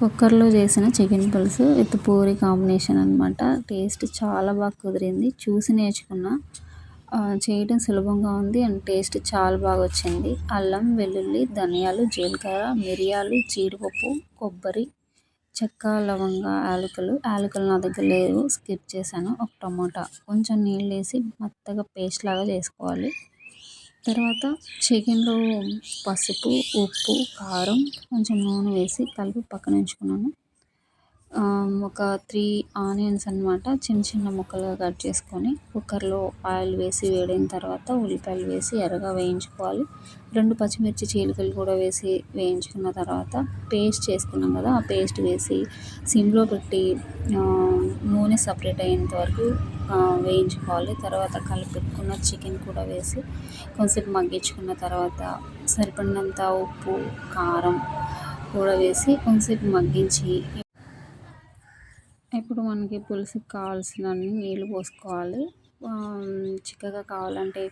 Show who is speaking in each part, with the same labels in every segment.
Speaker 1: కుక్కర్లో చేసిన చికెన్ పులుసు విత్ పూరి కాంబినేషన్ అనమాట. టేస్ట్ చాలా బాగా కుదిరింది. చూసి నేర్చుకున్నా. చేయడం సులభంగా ఉంది అండ్ టేస్ట్ చాలా బాగా వచ్చింది. అల్లం, వెల్లుల్లి, ధనియాలు, జీలకర్ర, మిరియాలు, జీడిపప్పు, కొబ్బరి, చెక్క, లవంగ, యాలకులు నా దగ్గర లేవు, స్కిప్ చేశాను. ఒక టమోటా, కొంచెం నీళ్ళు వేసి మెత్తగా పేస్ట్ లాగా చేసుకోవాలి. తర్వాత చికెన్లో పసుపు, ఉప్పు, కారం, కొంచెం నూనె వేసి కలిపి పక్కన ఉంచుకున్నాను. ఒక 3 ఆనియన్స్ అనమాట చిన్న చిన్న ముక్కలుగా కట్ చేసుకొని కుక్కర్లో ఆయిల్ వేసి వేడైన తర్వాత ఉల్లిపాయలు వేసి ఎర్రగా వేయించుకోవాలి. 2 పచ్చిమిర్చి చీలికలు కూడా వేసి వేయించుకున్న తర్వాత పేస్ట్ చేసుకున్నాం కదా, ఆ పేస్ట్ వేసి సిమ్లో పెట్టి నూనె సపరేట్ అయ్యేంత వరకు వేయించుకోవాలి. తర్వాత కలిపి పెట్టుకున్న చికెన్ కూడా వేసి కొంచెంసేపు మగ్గించుకున్న తర్వాత సరిపడినంత ఉప్పు, కారం కూడా వేసి కొంచెంసేపు మగ్గించి ఇప్పుడు మనకి పులుసుకి కావాల్సినన్ని నీళ్ళు పోసుకోవాలి. చిక్కగా కావాలంటే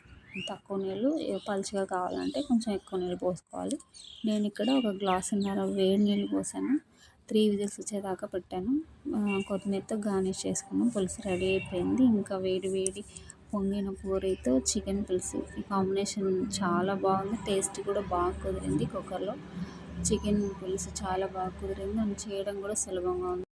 Speaker 1: తక్కువ నీళ్ళు, పలుచగా కావాలంటే కొంచెం ఎక్కువ నీళ్ళు పోసుకోవాలి. నేను ఇక్కడ ఒక గ్లాసున్నర వేడి నీళ్ళు పోసాను. 3 విజిల్స్ వచ్చేదాకా పెట్టాను. కొత్తిమీరతో గార్నిష్ చేసుకున్నాం. పులుసు రెడీ అయిపోయింది. ఇంకా వేడి వేడి పొంగిన పూరీతో చికెన్ పులుసు, ఈ కాంబినేషన్ చాలా బాగుంది. టేస్ట్ కూడా బాగా కుదిరింది. కుక్కర్లో చికెన్ పులుసు చాలా బాగా కుదిరింది అండ్ చేయడం కూడా సులభంగా ఉంది.